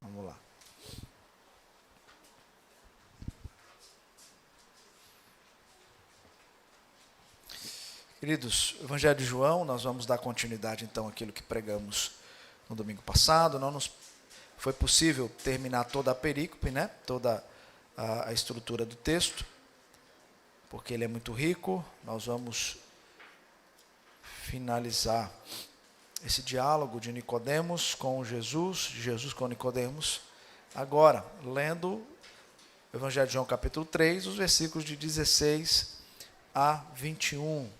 Vamos lá. Queridos, Evangelho de João, nós vamos dar continuidade então àquilo que pregamos no domingo passado. Não nos foi possível terminar toda a perícope, né? Toda a estrutura do texto, porque ele é muito rico. Nós vamos finalizar esse diálogo de Nicodemos com Jesus, de Jesus com Nicodemos, agora, lendo o Evangelho de João capítulo 3, os versículos de 16 a 21.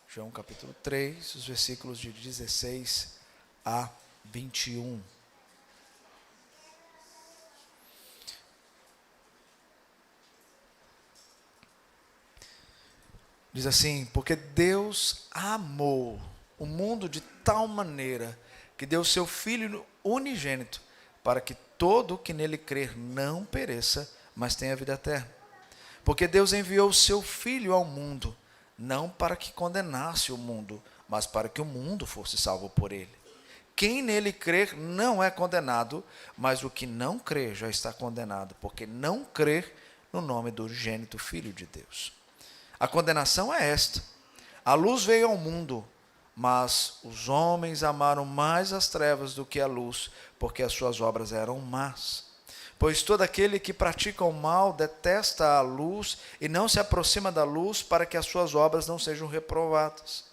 João capítulo 3, os versículos de 16 a 21. Diz assim: porque Deus amou o mundo de tal maneira que deu seu Filho unigênito, para que todo o que nele crer não pereça, mas tenha vida eterna. Porque Deus enviou o seu Filho ao mundo, não para que condenasse o mundo, mas para que o mundo fosse salvo por ele. Quem nele crer não é condenado, mas o que não crê já está condenado, porque não crer no nome do unigênito Filho de Deus. A condenação é esta: a luz veio ao mundo, mas os homens amaram mais as trevas do que a luz, porque as suas obras eram más. Pois todo aquele que pratica o mal detesta a luz e não se aproxima da luz, para que as suas obras não sejam reprovadas.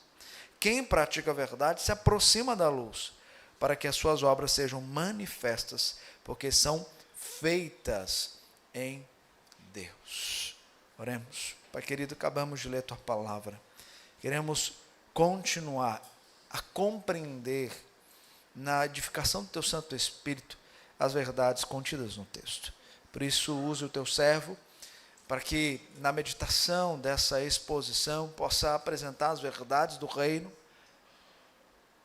Quem pratica a verdade se aproxima da luz, para que as suas obras sejam manifestas, porque são feitas em Deus. Oremos. Pai querido, acabamos de ler a Tua palavra. Queremos continuar a compreender na edificação do Teu Santo Espírito as verdades contidas no texto. Por isso, use o Teu servo para que na meditação dessa exposição possa apresentar as verdades do reino,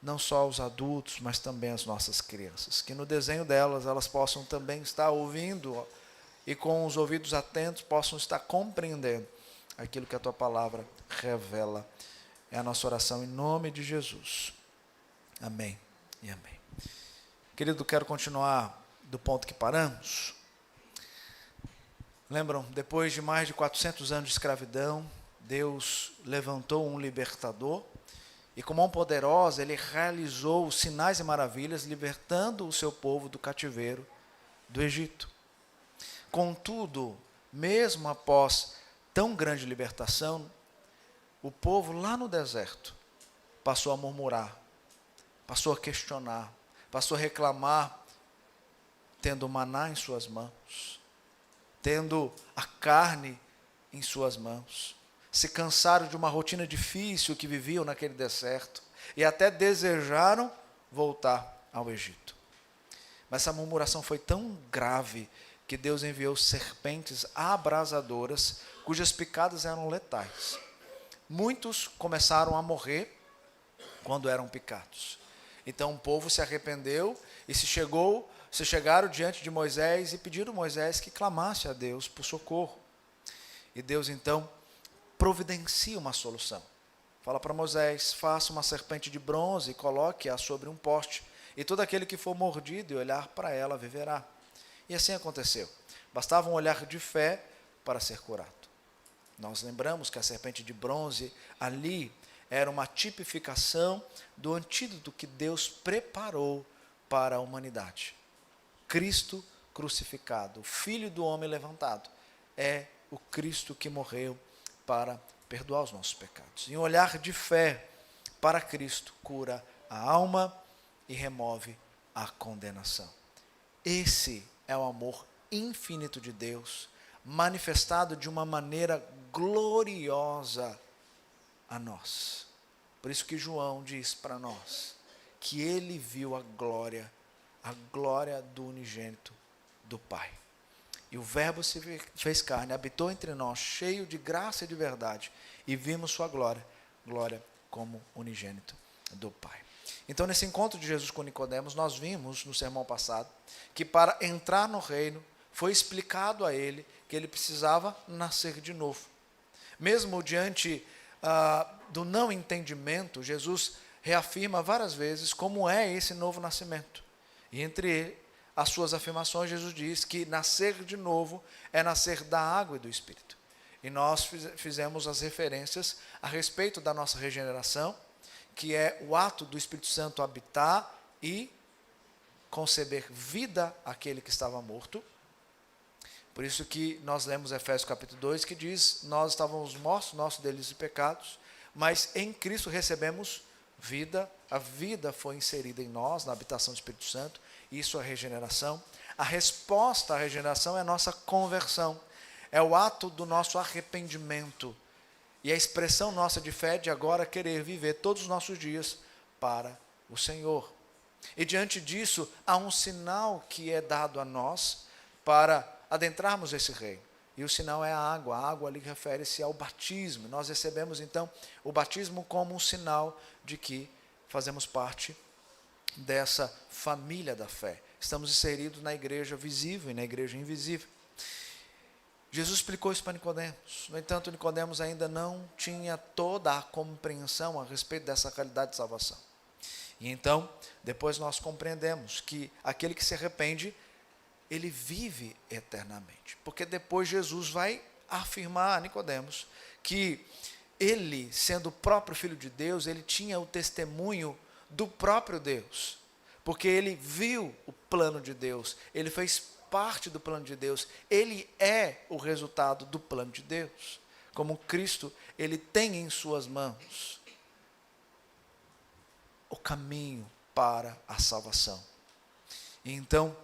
não só aos adultos, mas também às nossas crianças. Que no desenho delas, elas possam também estar ouvindo e com os ouvidos atentos possam estar compreendendo aquilo que a Tua palavra revela. É a nossa oração em nome de Jesus. Amém e amém. Querido, quero continuar do ponto que paramos. Lembram, depois de mais de 400 anos de escravidão, Deus levantou um libertador e com mão poderosa Ele realizou sinais e maravilhas, libertando o seu povo do cativeiro do Egito. Contudo, mesmo após tão grande libertação, o povo lá no deserto passou a murmurar, passou a questionar, passou a reclamar, tendo o maná em suas mãos, tendo a carne em suas mãos. Se cansaram de uma rotina difícil que viviam naquele deserto e até desejaram voltar ao Egito. Mas essa murmuração foi tão grave que Deus enviou serpentes abrasadoras, cujas picadas eram letais. Muitos começaram a morrer quando eram picados. Então o povo se arrependeu e se chegaram diante de Moisés e pediram a Moisés que clamasse a Deus por socorro. E Deus então providencia uma solução. Fala para Moisés: faça uma serpente de bronze e coloque-a sobre um poste, e todo aquele que for mordido e olhar para ela viverá. E assim aconteceu. Bastava um olhar de fé para ser curado. Nós lembramos que a serpente de bronze ali era uma tipificação do antídoto que Deus preparou para a humanidade. Cristo crucificado, o Filho do homem levantado, é o Cristo que morreu para perdoar os nossos pecados. E um olhar de fé para Cristo cura a alma e remove a condenação. Esse é o amor infinito de Deus, manifestado de uma maneira gloriosa a nós. Por isso que João diz para nós que ele viu a glória do unigênito do Pai. E o Verbo se fez carne, habitou entre nós, cheio de graça e de verdade, e vimos sua glória como unigênito do Pai. Então, nesse encontro de Jesus com Nicodemos, nós vimos no sermão passado que para entrar no reino foi explicado a ele que ele precisava nascer de novo. Mesmo diante do não entendimento, Jesus reafirma várias vezes como é esse novo nascimento. E entre as suas afirmações, Jesus diz que nascer de novo é nascer da água e do Espírito. E nós fizemos as referências a respeito da nossa regeneração, que é o ato do Espírito Santo habitar e conceber vida àquele que estava morto. Por isso que nós lemos Efésios capítulo 2, que diz, nós estávamos mortos, nossos delitos e pecados, mas em Cristo recebemos vida, a vida foi inserida em nós, na habitação do Espírito Santo, isso é regeneração. A resposta à regeneração é a nossa conversão, é o ato do nosso arrependimento, e a expressão nossa de fé de agora querer viver todos os nossos dias para o Senhor. E diante disso, há um sinal que é dado a nós para adentrarmos esse reino. E o sinal é a água ali refere-se ao batismo. Nós recebemos então o batismo como um sinal de que fazemos parte dessa família da fé. Estamos inseridos na igreja visível e na igreja invisível. Jesus explicou isso para Nicodemos. No entanto, Nicodemos ainda não tinha toda a compreensão a respeito dessa realidade de salvação. E então, depois nós compreendemos que aquele que se arrepende, ele vive eternamente. Porque depois Jesus vai afirmar a Nicodemos que ele, sendo o próprio Filho de Deus, ele tinha o testemunho do próprio Deus. Porque ele viu o plano de Deus, ele fez parte do plano de Deus, ele é o resultado do plano de Deus. Como Cristo, ele tem em suas mãos o caminho para a salvação. E então,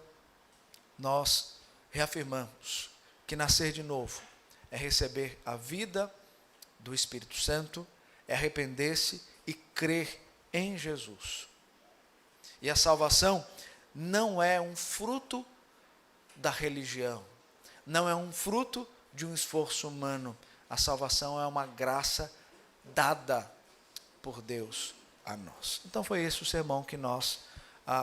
nós reafirmamos que nascer de novo é receber a vida do Espírito Santo, é arrepender-se e crer em Jesus. E a salvação não é um fruto da religião, não é um fruto de um esforço humano. A salvação é uma graça dada por Deus a nós. Então foi esse o sermão que nós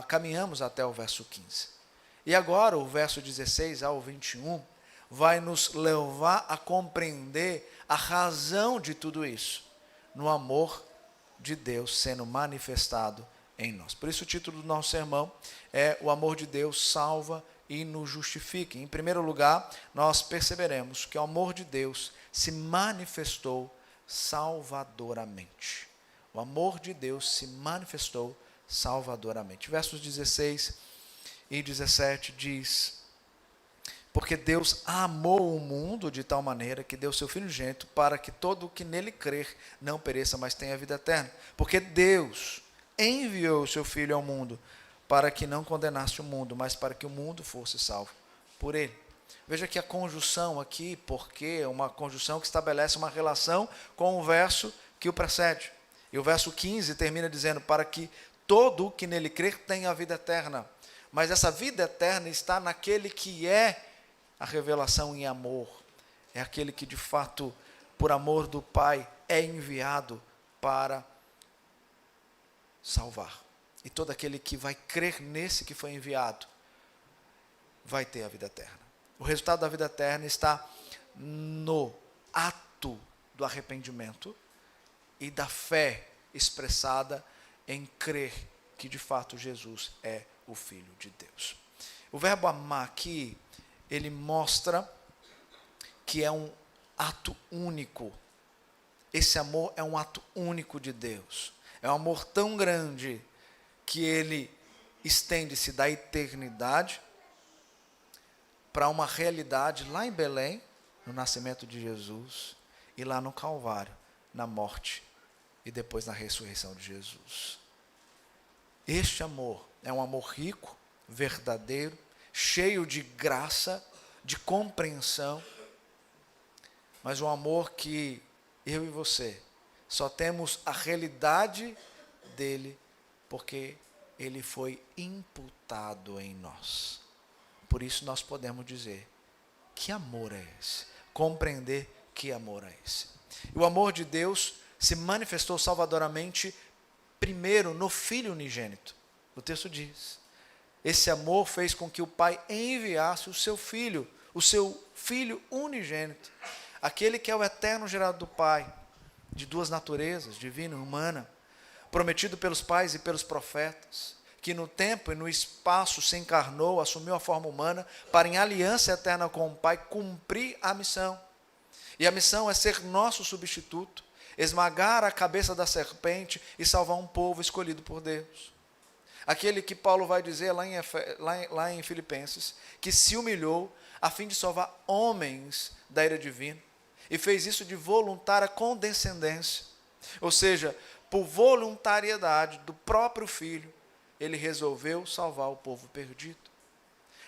caminhamos até o verso 15. E agora o verso 16 ao 21 vai nos levar a compreender a razão de tudo isso, no amor de Deus sendo manifestado em nós. Por isso o título do nosso sermão é O amor de Deus salva e nos justifica. Em primeiro lugar, nós perceberemos que o amor de Deus se manifestou salvadoramente. O amor de Deus se manifestou salvadoramente. Versos 16 e 17 diz: porque Deus amou o mundo de tal maneira que deu seu Filho unigênito para que todo o que nele crer não pereça, mas tenha vida eterna. Porque Deus enviou o seu Filho ao mundo para que não condenasse o mundo, mas para que o mundo fosse salvo por ele. Veja que a conjunção aqui, porque é uma conjunção que estabelece uma relação com o verso que o precede. E o verso 15 termina dizendo, para que todo o que nele crer tenha a vida eterna. Mas essa vida eterna está naquele que é a revelação em amor. É aquele que de fato, por amor do Pai, é enviado para salvar. E todo aquele que vai crer nesse que foi enviado, vai ter a vida eterna. O resultado da vida eterna está no ato do arrependimento e da fé expressada em crer que de fato Jesus é o Filho de Deus. O verbo amar aqui, ele mostra que é um ato único. Esse amor é um ato único de Deus. É um amor tão grande que ele estende-se da eternidade para uma realidade lá em Belém, no nascimento de Jesus, e lá no Calvário, na morte e depois na ressurreição de Jesus. Este amor é um amor rico, verdadeiro, cheio de graça, de compreensão, mas um amor que eu e você só temos a realidade dele porque ele foi imputado em nós. Por isso nós podemos dizer, que amor é esse? Compreender que amor é esse. E o amor de Deus se manifestou salvadoramente primeiro no Filho unigênito. O texto diz, esse amor fez com que o Pai enviasse o seu Filho unigênito, aquele que é o eterno gerado do Pai, de duas naturezas, divina e humana, prometido pelos pais e pelos profetas, que no tempo e no espaço se encarnou, assumiu a forma humana, para em aliança eterna com o Pai cumprir a missão. E a missão é ser nosso substituto, esmagar a cabeça da serpente e salvar um povo escolhido por Deus. Aquele que Paulo vai dizer lá em Filipenses, que se humilhou a fim de salvar homens da ira divina, e fez isso de voluntária condescendência, ou seja, por voluntariedade do próprio Filho, ele resolveu salvar o povo perdido.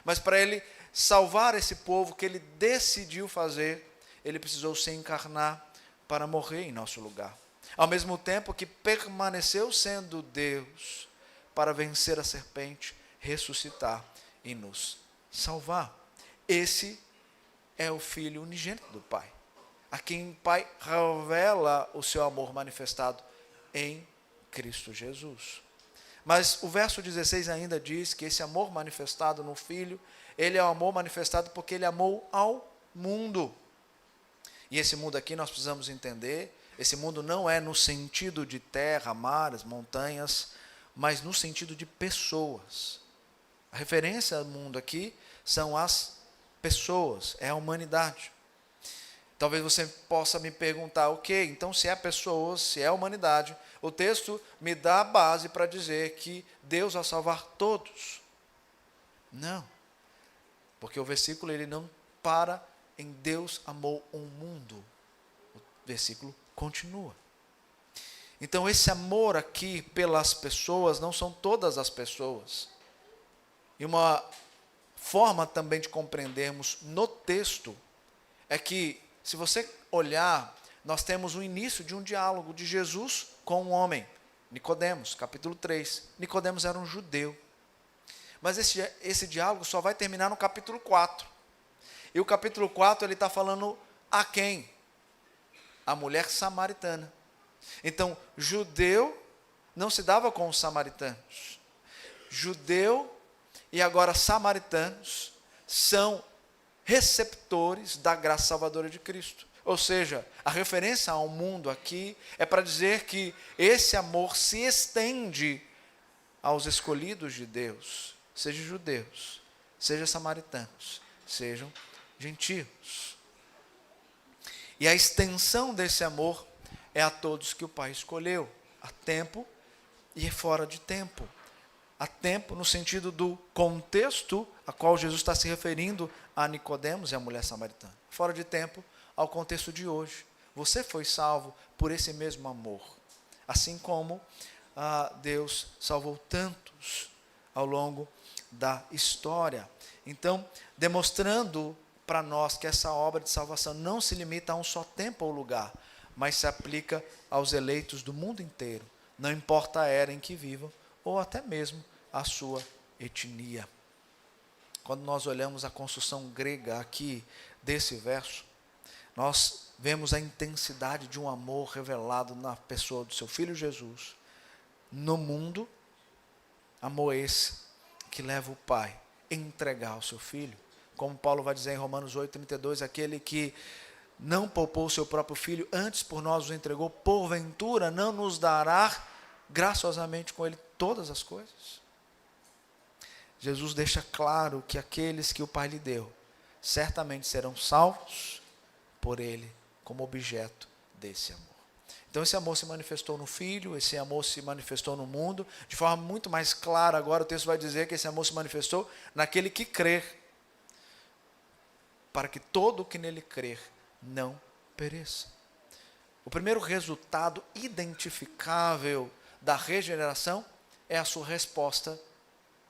Mas para ele salvar esse povo que ele decidiu fazer, ele precisou se encarnar para morrer em nosso lugar. Ao mesmo tempo que permaneceu sendo Deus para vencer a serpente, ressuscitar e nos salvar. Esse é o Filho unigênito do Pai, a quem o Pai revela o seu amor manifestado em Cristo Jesus. Mas o verso 16 ainda diz que esse amor manifestado no Filho, ele é o amor manifestado porque ele amou ao mundo. E esse mundo aqui nós precisamos entender, esse mundo não é no sentido de terra, mares, montanhas, mas no sentido de pessoas. A referência ao mundo aqui são as pessoas, é a humanidade. Talvez você possa me perguntar, ok, então se é pessoas, se é humanidade, o texto me dá a base para dizer que Deus vai salvar todos. Não, porque o versículo ele não para em Deus amou o mundo. O versículo continua. Então esse amor aqui pelas pessoas não são todas as pessoas. E uma forma também de compreendermos no texto é que, se você olhar, nós temos o início de um diálogo de Jesus com um homem, Nicodemos, capítulo 3. Nicodemos era um judeu. Mas esse diálogo só vai terminar no capítulo 4. E o capítulo 4 ele está falando a quem? A mulher samaritana. Então, judeu não se dava com os samaritanos. Judeu e agora samaritanos são receptores da graça salvadora de Cristo. Ou seja, a referência ao mundo aqui é para dizer que esse amor se estende aos escolhidos de Deus, sejam judeus, sejam samaritanos, sejam gentios. E a extensão desse amor é a todos que o Pai escolheu, a tempo e fora de tempo. A tempo no sentido do contexto a qual Jesus está se referindo a Nicodemos e a mulher samaritana. Fora de tempo ao contexto de hoje. Você foi salvo por esse mesmo amor. Assim como Deus salvou tantos ao longo da história. Então, demonstrando para nós que essa obra de salvação não se limita a um só tempo ou lugar, mas se aplica aos eleitos do mundo inteiro, não importa a era em que vivam, ou até mesmo a sua etnia. Quando nós olhamos a construção grega aqui desse verso, nós vemos a intensidade de um amor revelado na pessoa do seu Filho Jesus, no mundo, amor esse que leva o Pai a entregar o seu Filho, como Paulo vai dizer em Romanos 8:32, aquele que não poupou o seu próprio Filho, antes por nós o entregou, porventura não nos dará graciosamente com ele todas as coisas? Jesus deixa claro que aqueles que o Pai lhe deu, certamente serão salvos por ele, como objeto desse amor. Então esse amor se manifestou no Filho, esse amor se manifestou no mundo, de forma muito mais clara agora o texto vai dizer que esse amor se manifestou naquele que crer, para que todo o que nele crer não pereça. O primeiro resultado identificável da regeneração é a sua resposta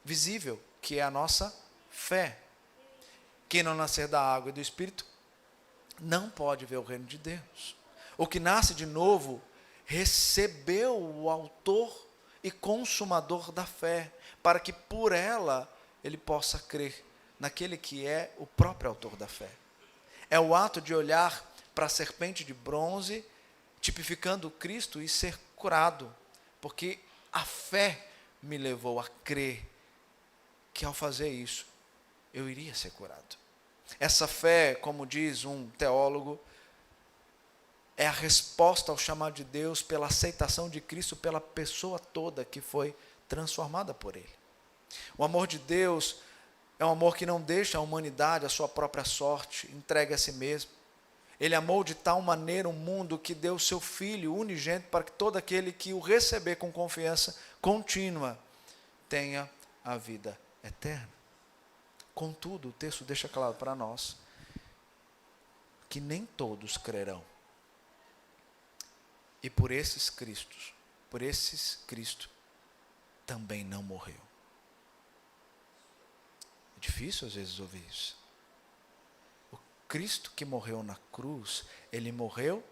visível, que é a nossa fé. Quem não nascer da água e do Espírito não pode ver o reino de Deus. O que nasce de novo recebeu o autor e consumador da fé, para que por ela ele possa crer naquele que é o próprio autor da fé. É o ato de olhar para a serpente de bronze, tipificando Cristo, e ser curado, porque a fé me levou a crer que ao fazer isso, eu iria ser curado. Essa fé, como diz um teólogo, é a resposta ao chamado de Deus pela aceitação de Cristo pela pessoa toda que foi transformada por Ele. O amor de Deus é um amor que não deixa a humanidade à sua própria sorte, entregue a si mesmo. Ele amou de tal maneira o mundo que deu o seu Filho unigênito para que todo aquele que o receber com confiança contínua tenha a vida eterna. Contudo, o texto deixa claro para nós que nem todos crerão. E por esses Cristo também não morreu. É difícil às vezes ouvir isso. O Cristo que morreu na cruz, ele morreu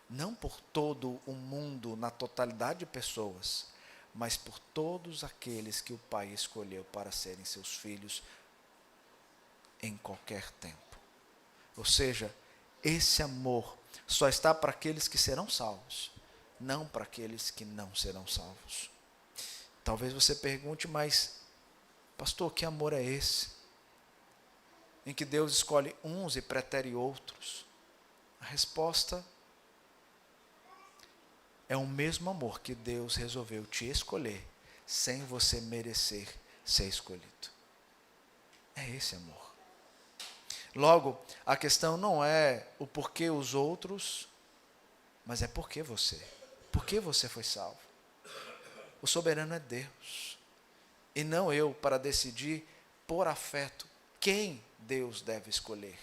não por todo o mundo, na totalidade de pessoas, mas por todos aqueles que o Pai escolheu para serem seus filhos em qualquer tempo. Ou seja, esse amor só está para aqueles que serão salvos, não para aqueles que não serão salvos. Talvez você pergunte, mas, pastor, que amor é esse? Em que Deus escolhe uns e pretere outros? A resposta é o mesmo amor que Deus resolveu te escolher, sem você merecer ser escolhido. É esse amor. Logo, a questão não é o porquê os outros, mas é porquê você. Por que você foi salvo? O soberano é Deus. E não eu para decidir por afeto quem Deus deve escolher.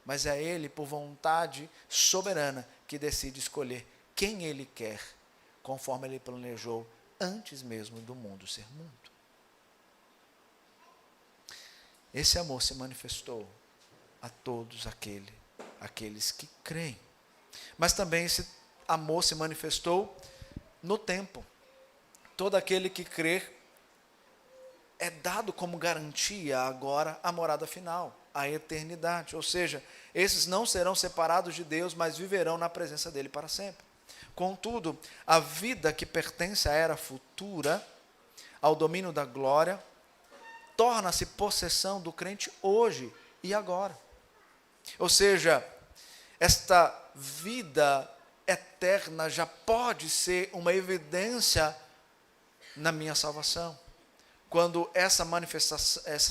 Mas é Ele, por vontade soberana, que decide escolher quem Ele quer, conforme Ele planejou antes mesmo do mundo ser mundo. Esse amor se manifestou a todos aqueles que creem. Mas também esse amor se manifestou no tempo. Todo aquele que crer é dado como garantia agora a morada final, a eternidade. Ou seja, esses não serão separados de Deus, mas viverão na presença dele para sempre. Contudo, a vida que pertence à era futura, ao domínio da glória, torna-se possessão do crente hoje e agora. Ou seja, esta vida eterna já pode ser uma evidência na minha salvação. Quando essa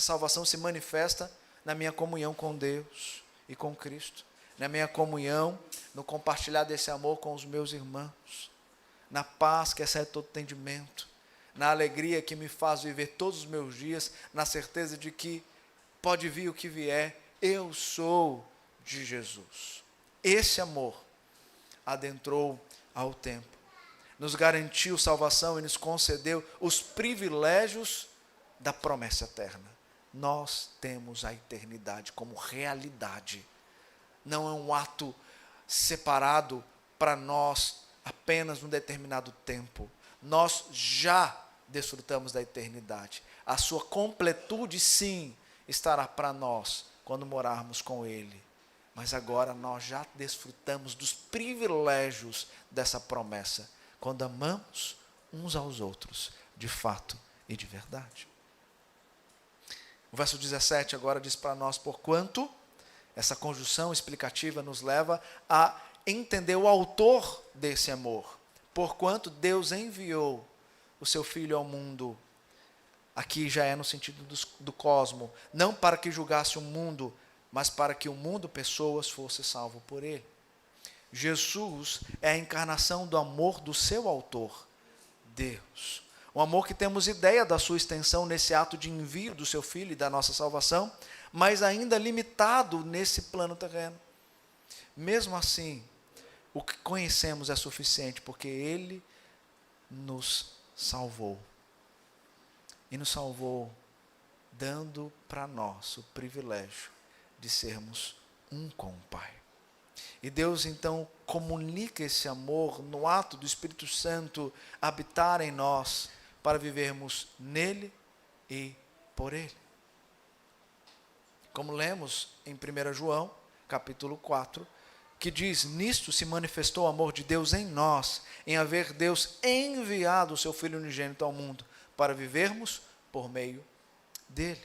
salvação se manifesta na minha comunhão com Deus e com Cristo, na minha comunhão, no compartilhar desse amor com os meus irmãos, na paz que excede todo entendimento, na alegria que me faz viver todos os meus dias, na certeza de que pode vir o que vier, eu sou de Jesus. Esse amor adentrou ao tempo, nos garantiu salvação e nos concedeu os privilégios da promessa eterna. Nós temos a eternidade como realidade. Não é um ato separado para nós apenas num determinado tempo. Nós já desfrutamos da eternidade. A sua completude, sim, estará para nós quando morarmos com Ele. Mas agora nós já desfrutamos dos privilégios dessa promessa, quando amamos uns aos outros, de fato e de verdade. O verso 17 agora diz para nós, porquanto, essa conjunção explicativa nos leva a entender o autor desse amor. Porquanto Deus enviou o seu Filho ao mundo, aqui já é no sentido do cosmo, não para que julgasse o mundo, mas para que o mundo, pessoas, fosse salvo por ele. Jesus é a encarnação do amor do seu autor, Deus. Um amor que temos ideia da sua extensão nesse ato de envio do seu Filho e da nossa salvação, mas ainda limitado nesse plano terreno. Mesmo assim, o que conhecemos é suficiente, porque Ele nos salvou. E nos salvou dando para nós o privilégio de sermos um com o Pai. E Deus então comunica esse amor no ato do Espírito Santo habitar em nós, para vivermos nele e por ele. Como lemos em 1 João, capítulo 4, que diz, nisto se manifestou o amor de Deus em nós, em haver Deus enviado o seu Filho unigênito ao mundo, para vivermos por meio dele.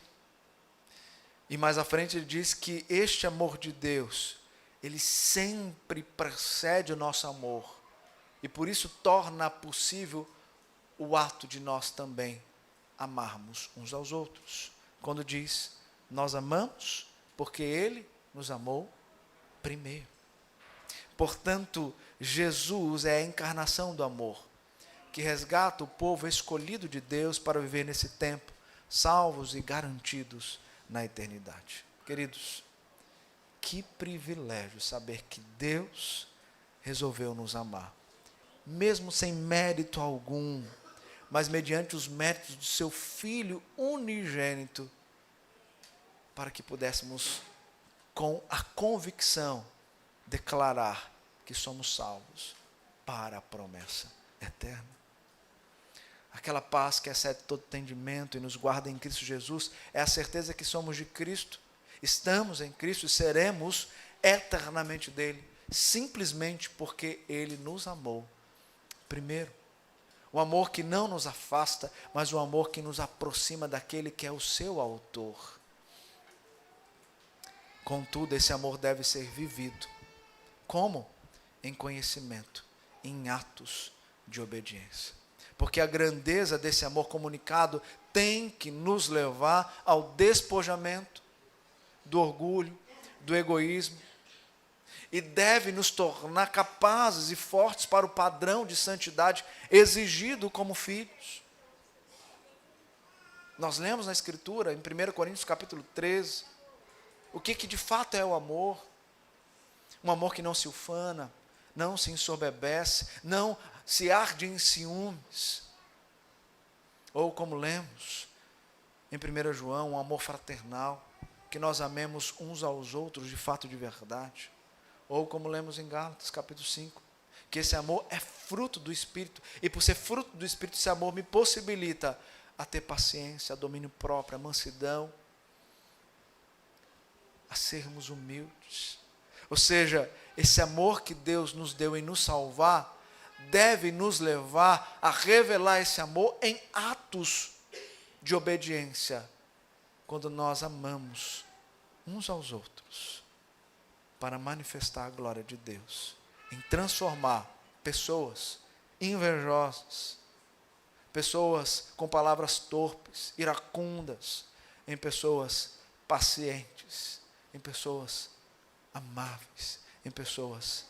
E mais à frente ele diz que este amor de Deus ele sempre precede o nosso amor. E por isso torna possível o ato de nós também amarmos uns aos outros. Quando diz, nós amamos porque ele nos amou primeiro. Portanto, Jesus é a encarnação do amor, que resgata o povo escolhido de Deus para viver nesse tempo, salvos e garantidos na eternidade. Queridos, que privilégio saber que Deus resolveu nos amar, mesmo sem mérito algum, mas mediante os méritos do seu Filho unigênito, para que pudéssemos, com a convicção, declarar que somos salvos para a promessa eterna. Aquela paz que excede todo entendimento e nos guarda em Cristo Jesus, é a certeza que somos de Cristo, estamos em Cristo e seremos eternamente dele, simplesmente porque ele nos amou primeiro. Um amor que não nos afasta, mas um amor que nos aproxima daquele que é o seu autor. Contudo, esse amor deve ser vivido. Como? Em conhecimento, em atos de obediência. Porque a grandeza desse amor comunicado tem que nos levar ao despojamento do orgulho, do egoísmo, e deve nos tornar capazes e fortes para o padrão de santidade exigido como filhos. Nós lemos na Escritura, em 1 Coríntios capítulo 13, o que de fato é o amor. Um amor que não se ufana, não se ensoberbece, não se arde em ciúmes. Ou como lemos em 1 João, um amor fraternal, que nós amemos uns aos outros de fato de verdade. Ou como lemos em Gálatas capítulo 5, que esse amor é fruto do Espírito, e por ser fruto do Espírito, esse amor me possibilita a ter paciência, a domínio próprio, a mansidão, a sermos humildes. Ou seja, esse amor que Deus nos deu em nos salvar, deve nos levar a revelar esse amor em atos de obediência, quando nós amamos uns aos outros, para manifestar a glória de Deus, em transformar pessoas invejosas, pessoas com palavras torpes, iracundas, em pessoas pacientes, em pessoas amáveis, em pessoas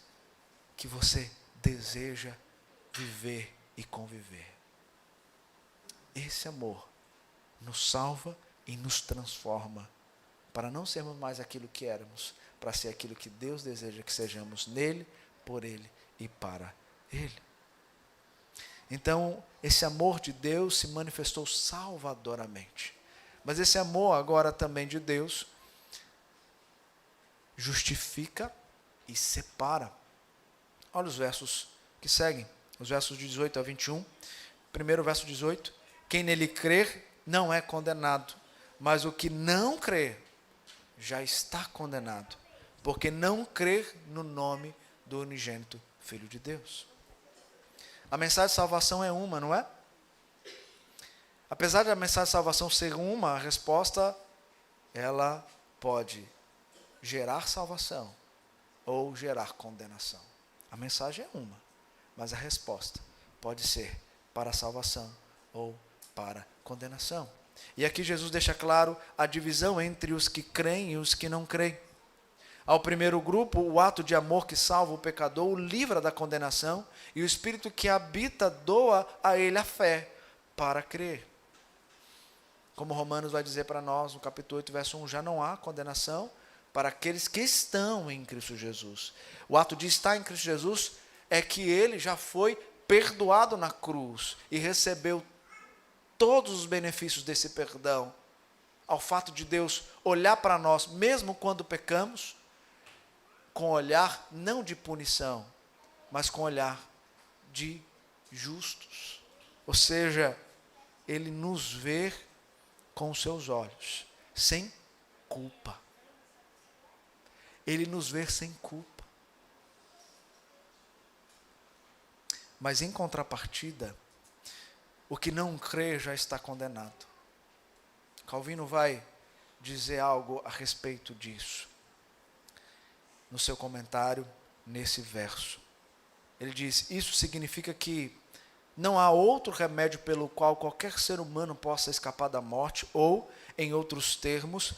que você deseja viver e conviver. Esse amor nos salva e nos transforma, para não sermos mais aquilo que éramos, para ser aquilo que Deus deseja que sejamos nele, por ele e para ele. Então, esse amor de Deus se manifestou salvadoramente. Mas esse amor agora também de Deus justifica e separa. Olha os versos que seguem, os versos de 18 a 21. Primeiro verso 18: quem nele crer não é condenado, mas o que não crer já está condenado, porque não crer no nome do unigênito Filho de Deus. A mensagem de salvação é uma, não é? Apesar da mensagem de salvação ser uma, a resposta, ela pode gerar salvação ou gerar condenação. A mensagem é uma, mas a resposta pode ser para a salvação ou para condenação. E aqui Jesus deixa claro a divisão entre os que creem e os que não creem. Ao primeiro grupo, o ato de amor que salva o pecador o livra da condenação, e o Espírito que habita doa a ele a fé para crer. Como Romanos vai dizer para nós, no capítulo 8, verso 1, já não há condenação para aqueles que estão em Cristo Jesus. O ato de estar em Cristo Jesus é que ele já foi perdoado na cruz e recebeu todos os benefícios desse perdão, ao fato de Deus olhar para nós, mesmo quando pecamos, com olhar não de punição, mas com olhar de justos. Ou seja, ele nos vê com os seus olhos, sem culpa. Ele nos vê sem culpa. Mas em contrapartida, o que não crê já está condenado. Calvino vai dizer algo a respeito disso. no seu comentário nesse verso. Ele diz: isso significa que não há outro remédio pelo qual qualquer ser humano possa escapar da morte, ou, em outros termos,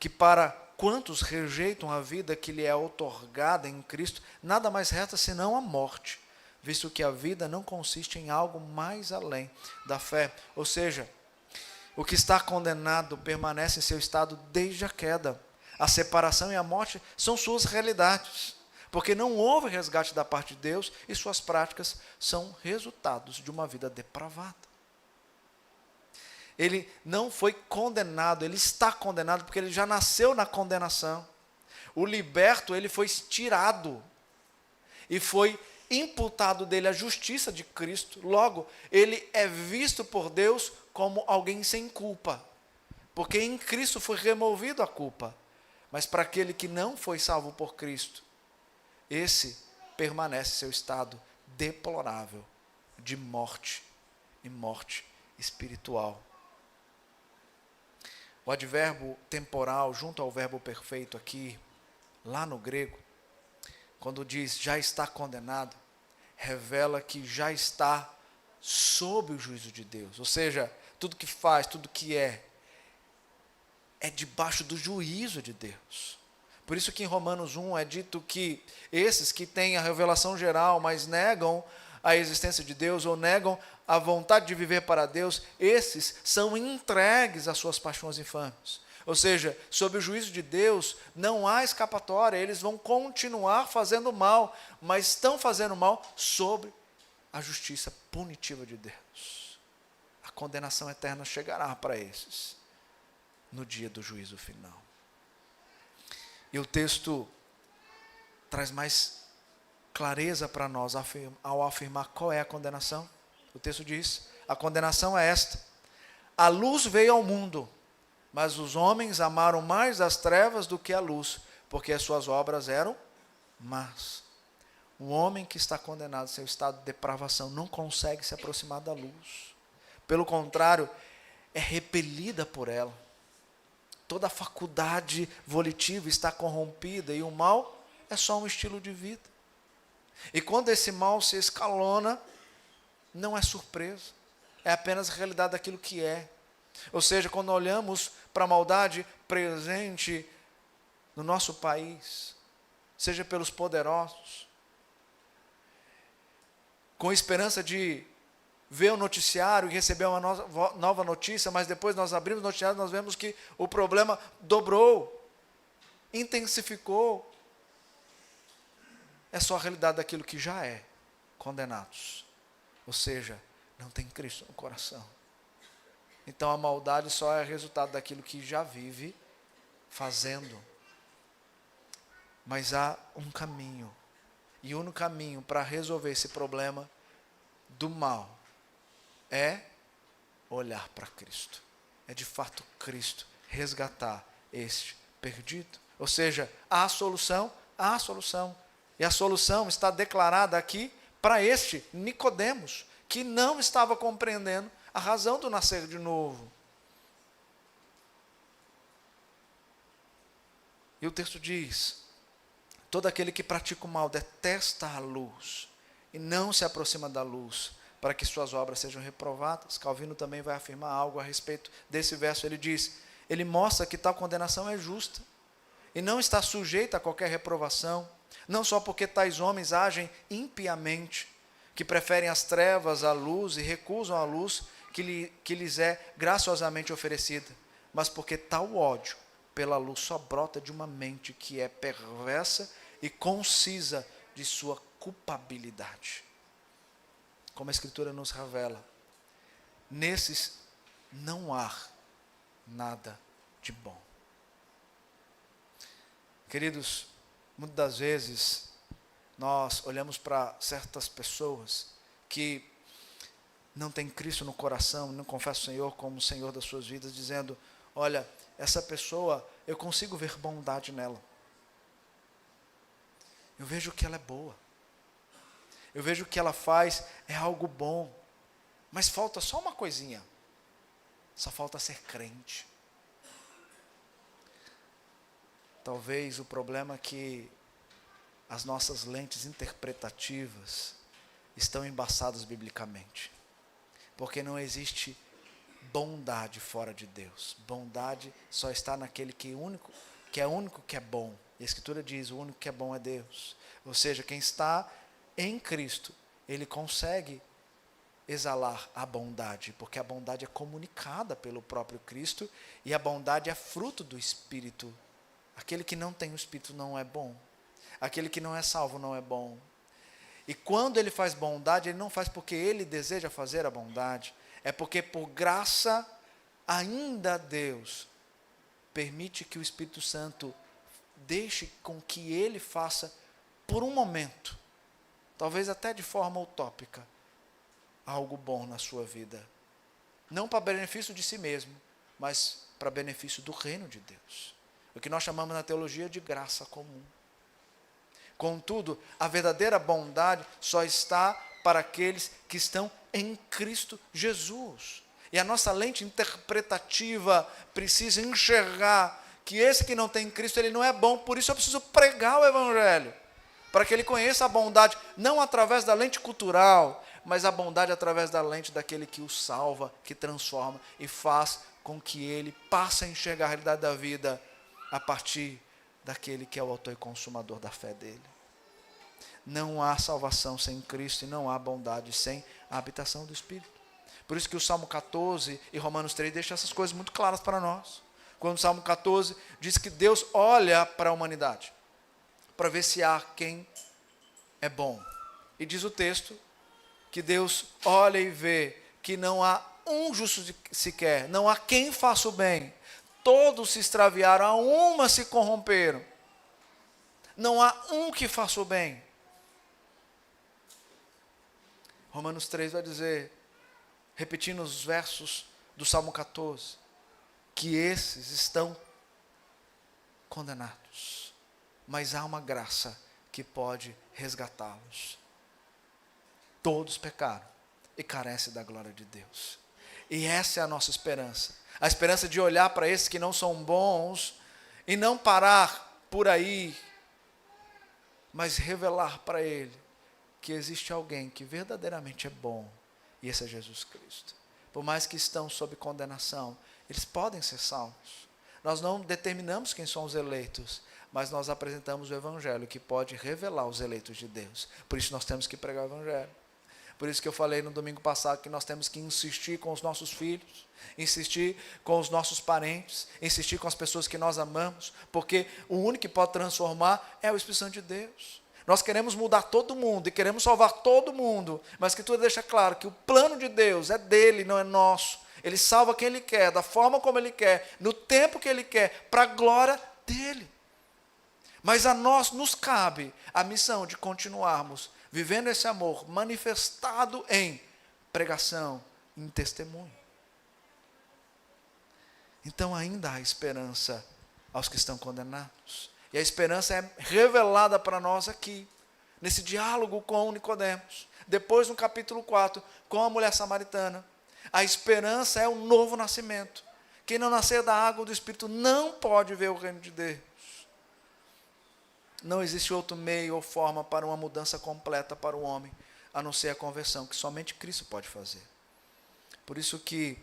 que para quantos rejeitam a vida que lhe é outorgada em Cristo, nada mais resta senão a morte, visto que a vida não consiste em algo mais além da fé. Ou seja, o que está condenado permanece em seu estado desde a queda. A separação e a morte são suas realidades, porque não houve resgate da parte de Deus e suas práticas são resultados de uma vida depravada. Ele não foi condenado, ele está condenado porque ele já nasceu na condenação. O liberto, ele foi tirado e foi imputado dele a justiça de Cristo. Logo, ele é visto por Deus como alguém sem culpa, porque em Cristo foi removido a culpa. Mas para aquele que não foi salvo por Cristo, esse permanece seu estado deplorável de morte e morte espiritual. O advérbio temporal junto ao verbo perfeito aqui, lá no grego, quando diz já está condenado, revela que já está sob o juízo de Deus. Ou seja, tudo que faz, tudo que é debaixo do juízo de Deus. Por isso que em Romanos 1 é dito que esses que têm a revelação geral, mas negam a existência de Deus, ou negam a vontade de viver para Deus, esses são entregues às suas paixões infames. Ou seja, sob o juízo de Deus, não há escapatória, eles vão continuar fazendo mal, mas estão fazendo mal sob a justiça punitiva de Deus. A condenação eterna chegará para esses no dia do juízo final. E o texto traz mais clareza para nós ao afirmar qual é a condenação. O texto diz: a condenação é esta: a luz veio ao mundo, mas os homens amaram mais as trevas do que a luz, porque as suas obras eram más. O homem que está condenado, seu estado de depravação, não consegue se aproximar da luz. Pelo contrário, é repelida por ela. Toda a faculdade volitiva está corrompida e o mal é só um estilo de vida. E quando esse mal se escalona, não é surpresa, é apenas a realidade daquilo que é. Ou seja, quando olhamos para a maldade presente no nosso país, seja pelos poderosos, com esperança de ver o noticiário e receber uma nova notícia, mas depois nós abrimos o noticiário e nós vemos que o problema dobrou, intensificou. É só a realidade daquilo que já é, condenados. Ou seja, não tem Cristo no coração. Então a maldade só é resultado daquilo que já vive fazendo. Mas há um caminho, e o único caminho para resolver esse problema do mal é olhar para Cristo. É de fato Cristo resgatar este perdido. Ou seja, há a solução, há a solução. E a solução está declarada aqui para este Nicodemos, que não estava compreendendo a razão do nascer de novo. E o texto diz: todo aquele que pratica o mal detesta a luz e não se aproxima da luz, para que suas obras sejam reprovadas. Calvino também vai afirmar algo a respeito desse verso. Ele diz, ele mostra que tal condenação é justa e não está sujeita a qualquer reprovação, não só porque tais homens agem impiamente, que preferem as trevas à luz e recusam a luz que lhes é graciosamente oferecida, mas porque tal ódio pela luz só brota de uma mente que é perversa e concisa de sua culpabilidade. Como a Escritura nos revela, nesses não há nada de bom. Queridos, muitas das vezes nós olhamos para certas pessoas que não têm Cristo no coração, não confessam o Senhor como o Senhor das suas vidas, dizendo, olha, essa pessoa, eu consigo ver bondade nela. Eu vejo que ela é boa. Eu vejo que ela faz é algo bom. Mas falta só uma coisinha. Só falta ser crente. Talvez o problema é que as nossas lentes interpretativas estão embaçadas biblicamente. Porque não existe bondade fora de Deus. Bondade só está naquele que é único que é bom. E a Escritura diz, o único que é bom é Deus. Ou seja, quem está em Cristo, ele consegue exalar a bondade, porque a bondade é comunicada pelo próprio Cristo, e a bondade é fruto do Espírito. Aquele que não tem o Espírito não é bom. Aquele que não é salvo não é bom. E quando ele faz bondade, ele não faz porque ele deseja fazer a bondade, é porque por graça ainda Deus permite que o Espírito Santo deixe com que ele faça por um momento, talvez até de forma utópica, algo bom na sua vida. Não para benefício de si mesmo, mas para benefício do reino de Deus. O que nós chamamos na teologia de graça comum. Contudo, a verdadeira bondade só está para aqueles que estão em Cristo Jesus. E a nossa lente interpretativa precisa enxergar que esse que não tem Cristo, ele não é bom, por isso eu preciso pregar o Evangelho, para que ele conheça a bondade, não através da lente cultural, mas a bondade através da lente daquele que o salva, que transforma e faz com que ele passe a enxergar a realidade da vida a partir daquele que é o autor e consumador da fé dele. Não há salvação sem Cristo e não há bondade sem a habitação do Espírito. Por isso que o Salmo 14 e Romanos 3 deixam essas coisas muito claras para nós. Quando o Salmo 14 diz que Deus olha para a humanidade, para ver se há quem é bom. E diz o texto que Deus olha e vê que não há um justo sequer, não há quem faça o bem. Todos se extraviaram, a uma se corromperam. Não há um que faça o bem. Romanos 3 vai dizer, repetindo os versos do Salmo 14, que esses estão condenados, mas há uma graça que pode resgatá-los. Todos pecaram e carecem da glória de Deus. E essa é a nossa esperança. A esperança de olhar para esses que não são bons e não parar por aí, mas revelar para ele que existe alguém que verdadeiramente é bom, e esse é Jesus Cristo. Por mais que estão sob condenação, eles podem ser salvos. Nós não determinamos quem são os eleitos, mas nós apresentamos o Evangelho que pode revelar os eleitos de Deus. Por isso nós temos que pregar o Evangelho. Por isso que eu falei no domingo passado que nós temos que insistir com os nossos filhos, insistir com os nossos parentes, insistir com as pessoas que nós amamos, porque o único que pode transformar é o Espírito Santo de Deus. Nós queremos mudar todo mundo e queremos salvar todo mundo, mas a Escritura deixa claro que o plano de Deus é dele, não é nosso. Ele salva quem ele quer, da forma como ele quer, no tempo que ele quer, para a glória dele. Mas a nós nos cabe a missão de continuarmos vivendo esse amor manifestado em pregação, em testemunho. Então ainda há esperança aos que estão condenados. E a esperança é revelada para nós aqui, nesse diálogo com Nicodemos. Depois, no capítulo 4, com a mulher samaritana. A esperança é o novo nascimento. Quem não nascer da água ou do Espírito não pode ver o reino de Deus. Não existe outro meio ou forma para uma mudança completa para o homem, a não ser a conversão, que somente Cristo pode fazer. Por isso que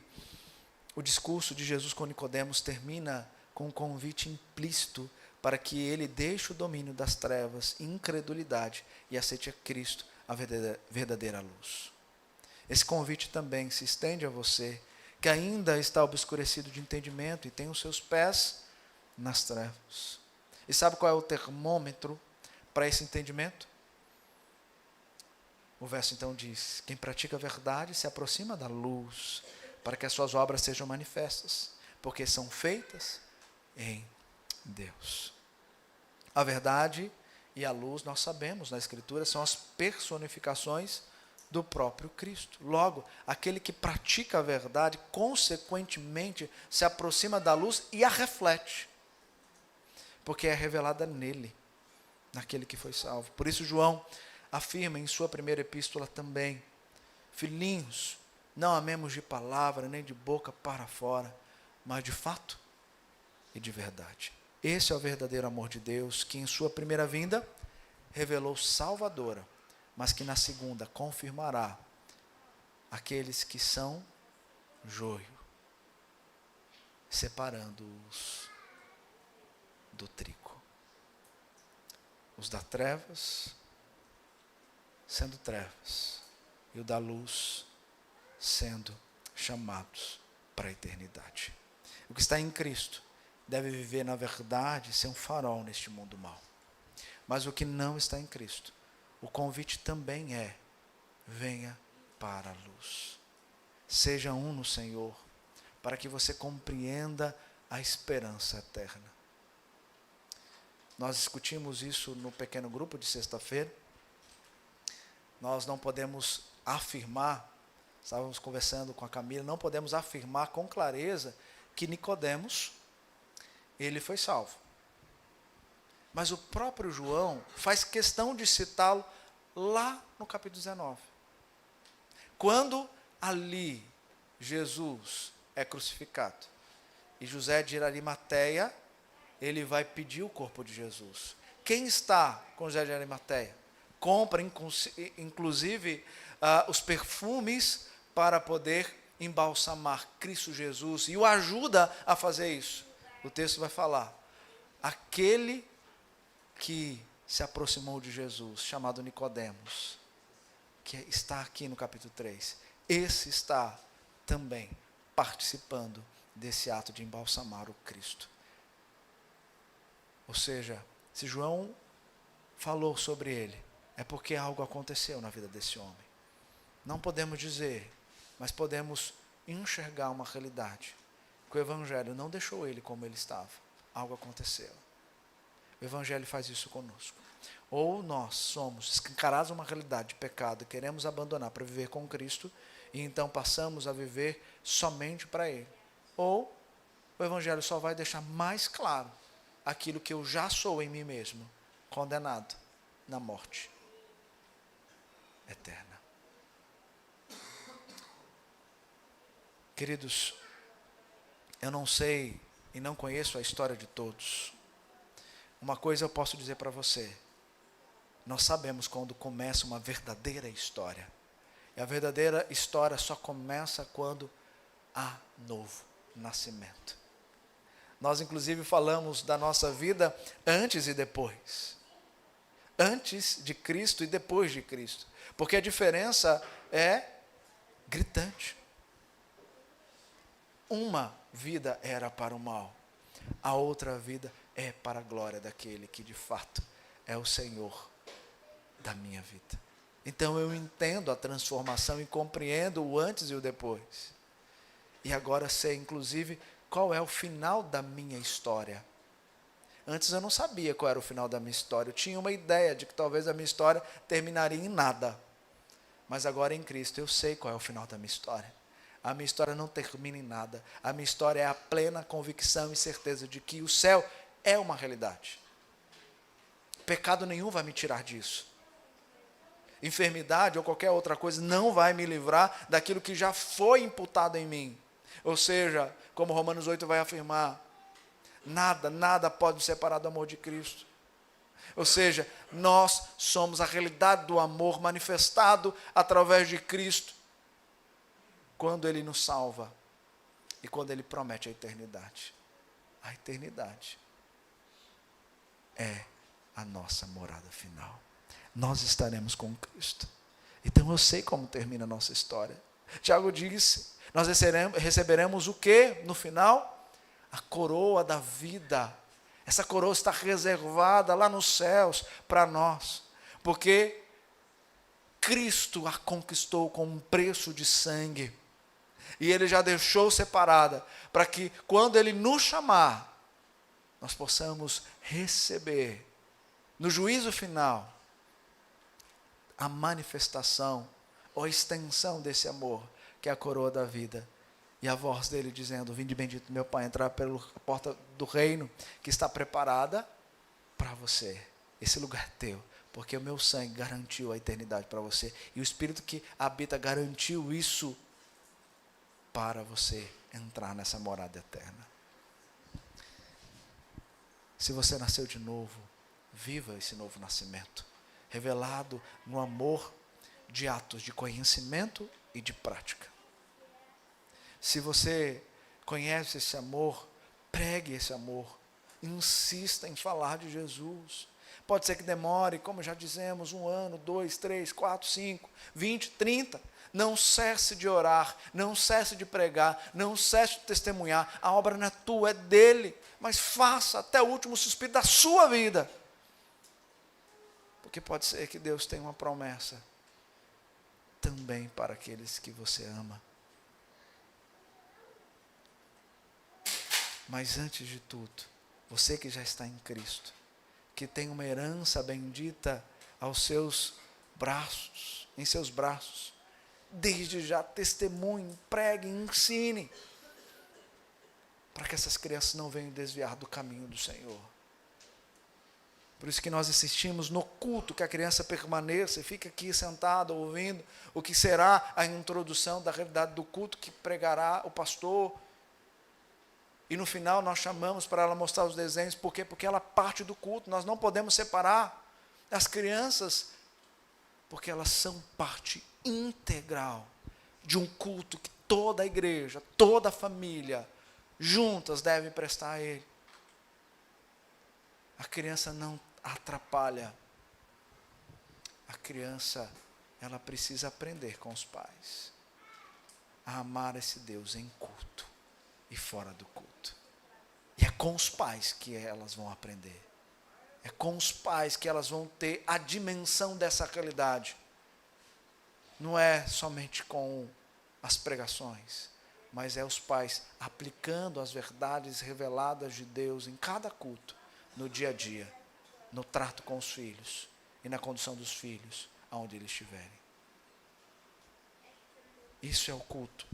o discurso de Jesus com Nicodemos termina com um convite implícito para que ele deixe o domínio das trevas e incredulidade e aceite a Cristo, a verdadeira luz. Esse convite também se estende a você, que ainda está obscurecido de entendimento e tem os seus pés nas trevas. E sabe qual é o termômetro para esse entendimento? O verso então diz, quem pratica a verdade se aproxima da luz, para que as suas obras sejam manifestas, porque são feitas em Deus. A verdade e a luz, nós sabemos na Escritura, são as personificações do próprio Cristo. Logo, aquele que pratica a verdade, consequentemente, se aproxima da luz e a reflete, porque é revelada nele, naquele que foi salvo. Por isso João afirma em sua primeira epístola também, filhinhos, não amemos de palavra, nem de boca para fora, mas de fato e de verdade. Esse é o verdadeiro amor de Deus, que em sua primeira vinda revelou salvadora, mas que na segunda confirmará aqueles que são joio, separando-os do trigo. Os da trevas, sendo trevas, e o da luz, sendo chamados para a eternidade. O que está em Cristo deve viver na verdade, ser um farol neste mundo mau. Mas o que não está em Cristo, o convite também é: venha para a luz. Seja um no Senhor, para que você compreenda a esperança eterna. Nós discutimos isso no pequeno grupo de sexta-feira. Nós não podemos afirmar, estávamos conversando com a Camila, não podemos afirmar com clareza que Nicodemos, ele foi salvo. Mas o próprio João faz questão de citá-lo lá no capítulo 19. Quando ali Jesus é crucificado e José de Arimateia, ele vai pedir o corpo de Jesus. Quem está com José de Arimateia? Compra inclusive os perfumes para poder embalsamar Cristo Jesus e o ajuda a fazer isso. O texto vai falar: aquele que se aproximou de Jesus, chamado Nicodemos, que está aqui no capítulo 3, esse está também participando desse ato de embalsamar o Cristo. Ou seja, se João falou sobre ele, é porque algo aconteceu na vida desse homem. Não podemos dizer, mas podemos enxergar uma realidade, que o Evangelho não deixou ele como ele estava. Algo aconteceu. O Evangelho faz isso conosco. Ou nós somos escancarados uma realidade de pecado, queremos abandonar para viver com Cristo, e então passamos a viver somente para Ele. Ou o Evangelho só vai deixar mais claro aquilo que eu já sou em mim mesmo, condenado na morte eterna. Queridos, eu não sei e não conheço a história de todos. Uma coisa eu posso dizer para você: nós sabemos quando começa uma verdadeira história. E a verdadeira história só começa quando há novo nascimento. Nós inclusive falamos da nossa vida antes e depois. Antes de Cristo e depois de Cristo. Porque a diferença é gritante. Uma vida era para o mal, a outra vida é para a glória daquele que de fato é o Senhor da minha vida. Então eu entendo a transformação e compreendo o antes e o depois. E agora sei inclusive qual é o final da minha história. Antes eu não sabia qual era o final da minha história. Eu tinha uma ideia de que talvez a minha história terminaria em nada. Mas agora em Cristo eu sei qual é o final da minha história. A minha história não termina em nada. A minha história é a plena convicção e certeza de que o céu é uma realidade. Pecado nenhum vai me tirar disso. Enfermidade ou qualquer outra coisa não vai me livrar daquilo que já foi imputado em mim. Ou seja, como Romanos 8 vai afirmar, nada pode nos separar do amor de Cristo. Ou seja, nós somos a realidade do amor manifestado através de Cristo, quando Ele nos salva e quando Ele promete a eternidade. A eternidade é a nossa morada final. Nós estaremos com Cristo. Então eu sei como termina a nossa história. Tiago disse, nós receberemos o que no final? A coroa da vida. Essa coroa está reservada lá nos céus para nós, porque Cristo a conquistou com um preço de sangue, e Ele já deixou separada, para que quando Ele nos chamar, nós possamos receber, no juízo final, a manifestação, ou a extensão desse amor, que é a coroa da vida. E a voz dele dizendo, vinde bendito meu Pai, entrar pela porta do reino, que está preparada para você. Esse lugar é teu, porque o meu sangue garantiu a eternidade para você. E o Espírito que habita garantiu isso para você entrar nessa morada eterna. Se você nasceu de novo, viva esse novo nascimento. revelado no amor de atos de conhecimento e de prática. Se você conhece esse amor, pregue esse amor, insista em falar de Jesus. Pode ser que demore, como já dizemos, 1 ano, 2, 3, 4, 5, 20, 30. Não cesse de orar, não cesse de pregar, não cesse de testemunhar. A obra não é tua, é dele, mas faça até o último suspiro da sua vida. Porque pode ser que Deus tenha uma promessa também para aqueles que você ama. Mas antes de tudo, você que já está em Cristo, que tem uma herança bendita aos seus braços, em seus braços, desde já testemunhe, pregue, ensine, para que essas crianças não venham desviar do caminho do Senhor. Por isso que nós insistimos no culto, que a criança permaneça e fique aqui sentada ouvindo o que será a introdução da realidade do culto que pregará o pastor. E no final nós chamamos para ela mostrar os desenhos. Por quê? Porque ela é parte do culto. Nós não podemos separar as crianças, porque elas são parte integral de um culto que toda a igreja, toda a família, juntas devem prestar a Ele. A criança não atrapalha. A criança, ela precisa aprender com os pais a amar esse Deus em culto e fora do culto. E é com os pais que elas vão aprender. É com os pais que elas vão ter a dimensão dessa realidade. Não é somente com as pregações, mas é os pais aplicando as verdades reveladas de Deus em cada culto, no dia a dia, no trato com os filhos e na condução dos filhos, aonde eles estiverem. Isso é o culto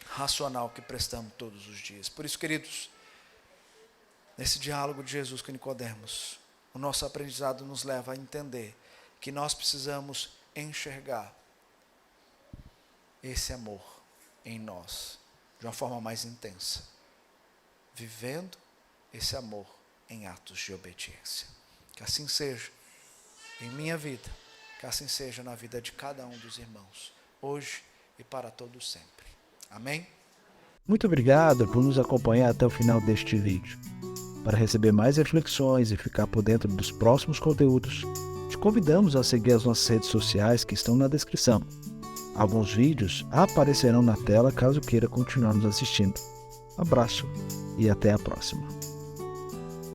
racional que prestamos todos os dias. Por isso, queridos, nesse diálogo de Jesus com Nicodemos, o nosso aprendizado nos leva a entender que nós precisamos enxergar esse amor em nós de uma forma mais intensa, vivendo esse amor em atos de obediência. Que assim seja em minha vida, que assim seja na vida de cada um dos irmãos, hoje e para todo sempre. Amém? Muito obrigado por nos acompanhar até o final deste vídeo. Para receber mais reflexões e ficar por dentro dos próximos conteúdos, te convidamos a seguir as nossas redes sociais que estão na descrição. Alguns vídeos aparecerão na tela caso queira continuar nos assistindo. Abraço e até a próxima.